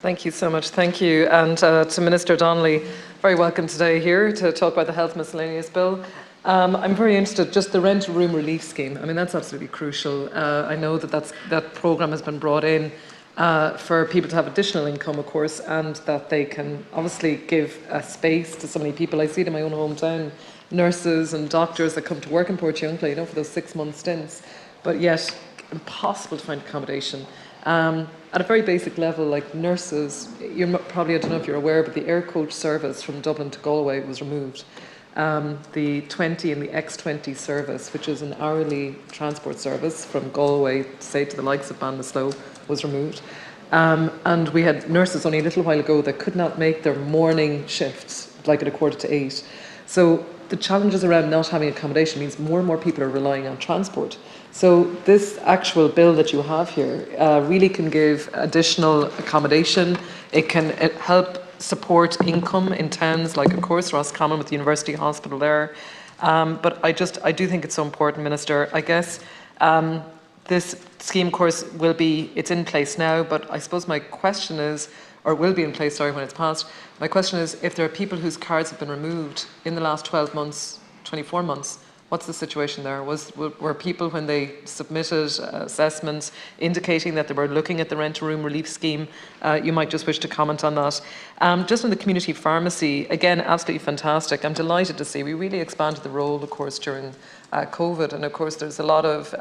Thank you so much. Thank you. And to Minister Donnelly, very welcome today here to talk about the Health Miscellaneous Bill. I'm very interested, just the rent room relief scheme. I mean, that's absolutely crucial. I know that programme has been brought in for people to have additional income, of course, and that they can obviously give a space to so many people. I see it in my own hometown, nurses and doctors that come to work in Portiuncula, for those 6-month stints, but yet impossible to find accommodation. At a very basic level, like nurses, I don't know if you're aware, but the air coach service from Dublin to Galway was removed. The 20 and the X20 service, which is an hourly transport service from Galway, say to the likes of Ballinasloe, was removed. And we had nurses only a little while ago that could not make their morning shifts, like at 7:45. So the challenges around not having accommodation means more and more people are relying on transport. So this actual bill that you have here really can give additional accommodation. It can help support income in towns like, of course, Roscommon with the University Hospital there. But I do think it's so important, Minister. I guess this scheme, of course, it's in place now, but I suppose my question is, or will be in place, sorry, when it's passed. My question is, if there are people whose cards have been removed in the last 12 months, 24 months, what's the situation there? Were people, when they submitted assessments indicating that they were looking at the rent-a-room relief scheme? You might just wish to comment on that. Just on the community pharmacy, again, absolutely fantastic. I'm delighted to see we really expanded the role, of course, during COVID, and of course there's a lot of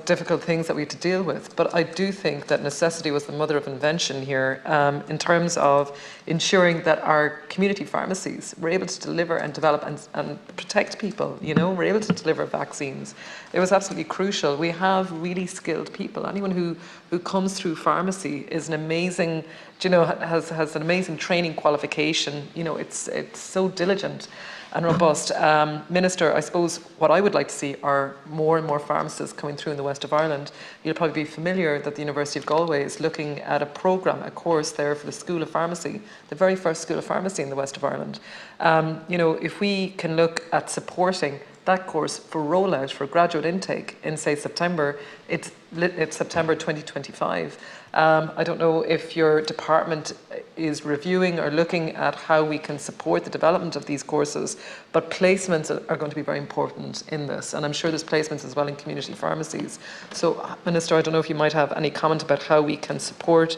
difficult things that we had to deal with. But I do think that necessity was the mother of invention here in terms of ensuring that our community pharmacies were able to deliver and develop and protect people, were able to deliver vaccines. It was absolutely crucial. We have really skilled people. Anyone who comes through pharmacy is an amazing, has an amazing training qualification. It's so diligent and robust. Minister, I suppose what I would like to see are more and more pharmacists coming through in the west of Ireland. You'll probably be familiar that the University of Galway is looking at a programme, a course there for the School of Pharmacy, the very first School of Pharmacy in the west of Ireland. If we can look at supporting that course for rollout for graduate intake in, say, September, it's September 2025. I don't know if your department is reviewing or looking at how we can support the development of these courses, but placements are going to be very important in this, and I'm sure there's placements as well in community pharmacies. So, Minister, I don't know if you might have any comment about how we can support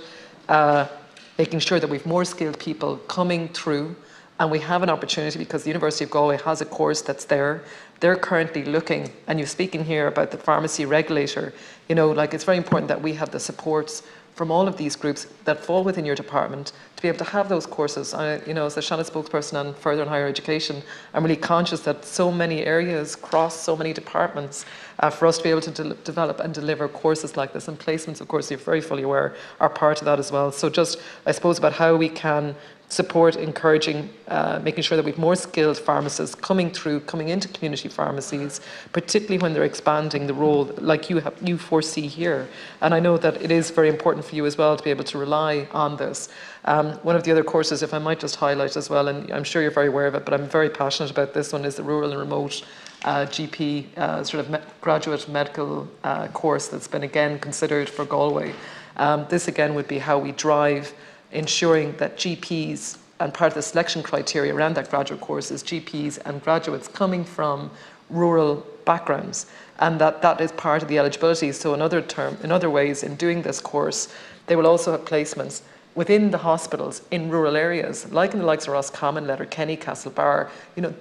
making sure that we have more skilled people coming through, and we have an opportunity because the University of Galway has a course that's there. They're currently looking, and you're speaking here about the pharmacy regulator, it's very important that we have the supports from all of these groups that fall within your department to be able to have those courses. As the Shannon spokesperson on further and higher education, I'm really conscious that so many areas cross so many departments for us to be able to develop and deliver courses like this. And placements, of course, you're very fully aware, are part of that as well. So just, I suppose, about how we can support, encouraging, making sure that we have more skilled pharmacists coming into community pharmacies, particularly when they're expanding the role like you foresee here. And I know that it is very important for you as well to be able to rely on this. One of the other courses, if I might just highlight as well, and I'm sure you're very aware of it, but I'm very passionate about this one, is the Rural and Remote GP graduate medical course that's been again considered for Galway. This again would be how we drive ensuring that GPs, and part of the selection criteria around that graduate course is GPs and graduates coming from rural backgrounds, and that is part of the eligibility. So in other ways, in doing this course, they will also have placements within the hospitals in rural areas, like in the likes of Roscommon, Letterkenny, Castlebar.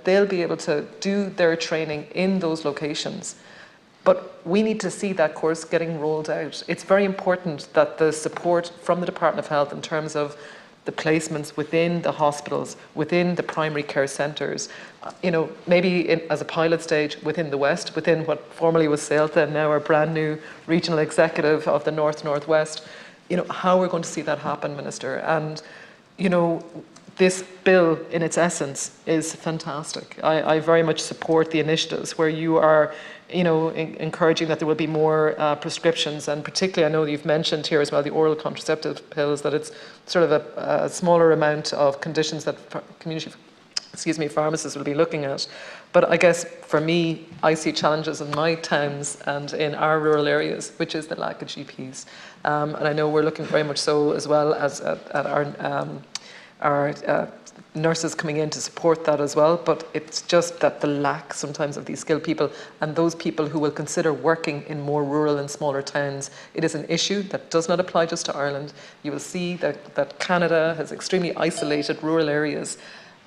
They'll be able to do their training in those locations. But we need to see that course getting rolled out. It's very important that the support from the Department of Health in terms of the placements within the hospitals, within the primary care centres, maybe as a pilot stage within the West, within what formerly was CELTA and now our brand new regional executive of the North-Northwest, how we're going to see that happen, Minister. And, this bill in its essence is fantastic. I very much support the initiatives where you are encouraging that there will be more prescriptions, and particularly I know you've mentioned here as well the oral contraceptive pills, that it's sort of a smaller amount of conditions that community pharmacists will be looking at. But I guess for me, I see challenges in my towns and in our rural areas, which is the lack of GPs. And I know we're looking very much so as well as at our nurses coming in to support that as well, but it's just that the lack sometimes of these skilled people and those people who will consider working in more rural and smaller towns. It is an issue that does not apply just to Ireland. You will see that Canada has extremely isolated rural areas,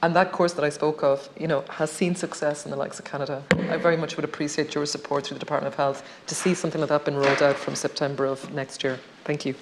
and that course that I spoke of, has seen success in the likes of Canada. I very much would appreciate your support through the Department of Health to see something like that being rolled out from September of next year. Thank you.